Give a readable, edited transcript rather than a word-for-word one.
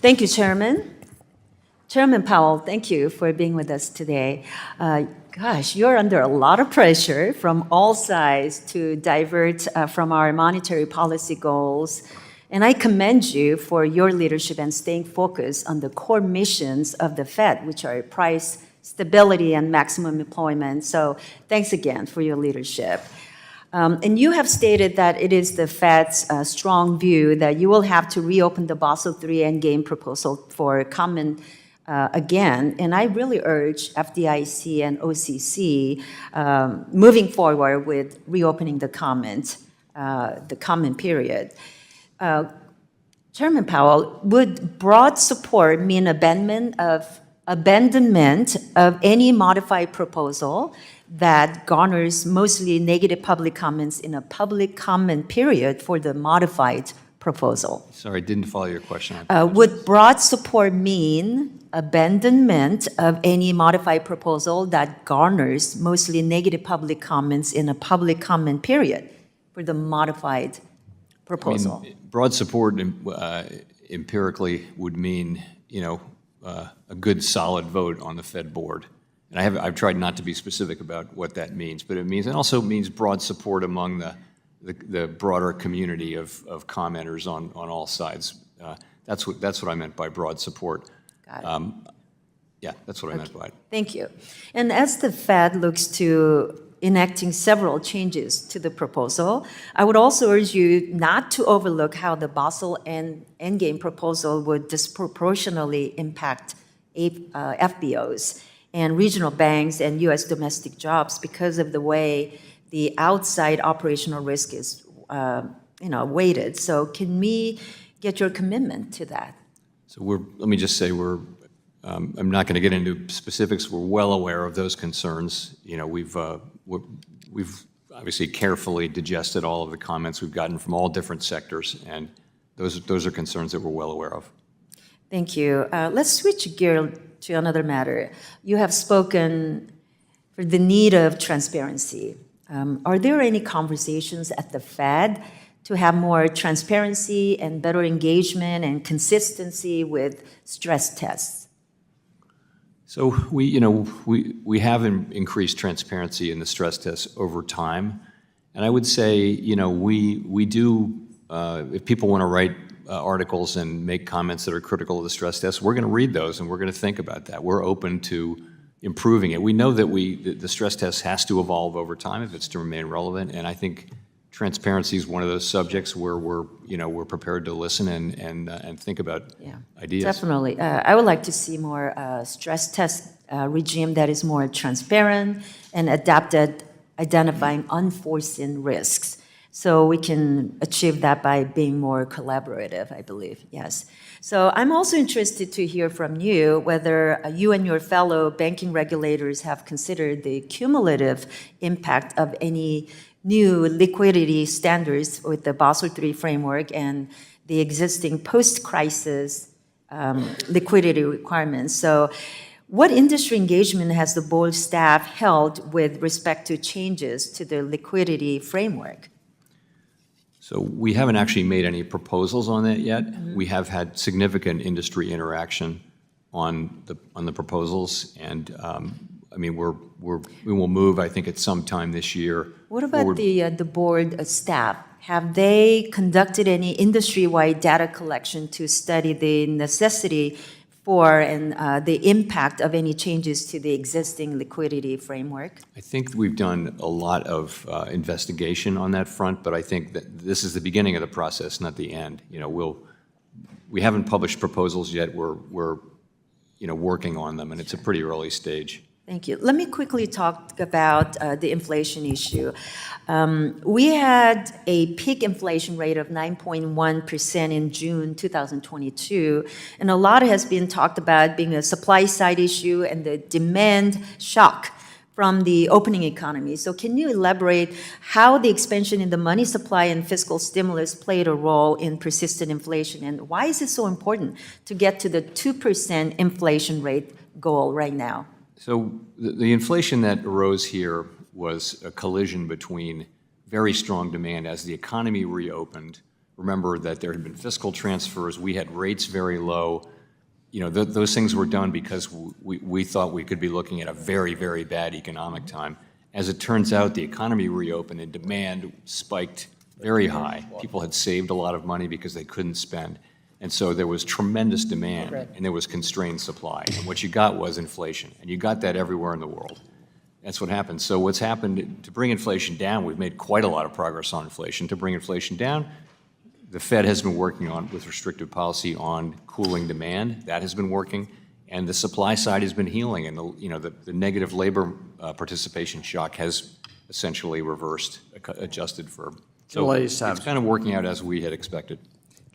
Thank you, Chairman. Chairman Powell, thank you for being with us today. Gosh, you're under a lot of pressure from all sides to divert from our monetary policy goals. And I commend you for your leadership and staying focused on the core missions of the Fed, which are price stability and maximum employment. So thanks again for your leadership. And you have stated that it is the Fed's strong view that you will have to reopen the Basel III Endgame proposal for comment again. And I really urge FDIC and OCC moving forward with reopening the comment period. Chairman Powell, would broad support mean abandonment of any modified proposal that garners mostly negative public comments in a public comment period for the modified proposal? Sorry, I didn't follow your question. Would broad support mean abandonment of any modified proposal that garners mostly negative public comments in a public comment period for the modified proposal? I mean, broad support empirically would mean, a good solid vote on the Fed board. And I've tried not to be specific about what that means, but it also means broad support among the broader community of commenters on all sides. That's what I meant by broad support. Got it. Yeah, that's what I meant by it. Thank you. And as the Fed looks to enacting several changes to the proposal, I would also urge you not to overlook how the Basel Endgame proposal would disproportionately impact FBOs and regional banks and U.S. domestic jobs because of the way the outside operational risk is, weighted. So can we get your commitment to that? So let me just say I'm not going to get into specifics. We're well aware of those concerns. We've obviously carefully digested all of the comments we've gotten from all different sectors, and those are concerns that we're well aware of. Thank you. Let's switch gear to another matter. You have spoken for the need of transparency. Are there any conversations at the Fed to have more transparency and better engagement and consistency with stress tests? So we have increased transparency in the stress tests over time, and I would say we do if people want to write articles and make comments that are critical of the stress tests, we're going to read those and we're going to think about that. We're open to improving it. We know that the stress test has to evolve over time if it's to remain relevant, and I think transparency is one of those subjects where we're prepared to listen and think about ideas. Definitely. I would like to see more stress test regime that is more transparent and adapted, identifying unforeseen risks. So we can achieve that by being more collaborative, I believe, yes. So I'm also interested to hear from you whether you and your fellow banking regulators have considered the cumulative impact of any new liquidity standards with the Basel III framework and the existing post-crisis liquidity requirements. So what industry engagement has the board staff held with respect to changes to the liquidity framework? So we haven't actually made any proposals on that yet. Mm-hmm. We have had significant industry interaction on the proposals, and we will move, I think, at some time this year. What about the board staff? Have they conducted any industry-wide data collection to study the necessity for and the impact of any changes to the existing liquidity framework? I think we've done a lot of investigation on that front, but I think that this is the beginning of the process, not the end. We haven't published proposals yet. We're working on them, and it's a pretty early stage. Thank you. Let me quickly talk about the inflation issue. We had a peak inflation rate of 9.1% in June 2022, and a lot has been talked about being a supply side issue and the demand shock from the opening economy. So can you elaborate how the expansion in the money supply and fiscal stimulus played a role in persistent inflation, and why is it so important to get to the 2% inflation rate goal right now? So the inflation that arose here was a collision between very strong demand as the economy reopened. Remember that there had been fiscal transfers. We had rates very low. you know, those things were done because we thought we could be looking at a very, very bad economic time. As it turns out, the economy reopened and demand spiked very high. People had saved a lot of money because they couldn't spend. And so there was tremendous demand and there was constrained supply. And what you got was inflation. And you got that everywhere in the world. That's what happened. So what's happened to bring inflation down, we've made quite a lot of progress on inflation. To bring inflation down, the Fed has been working on, with restrictive policy, on cooling demand. That has been working. And the supply side has been healing. And the negative labor participation shock has essentially reversed, adjusted for. So it's kind of working out as we had expected.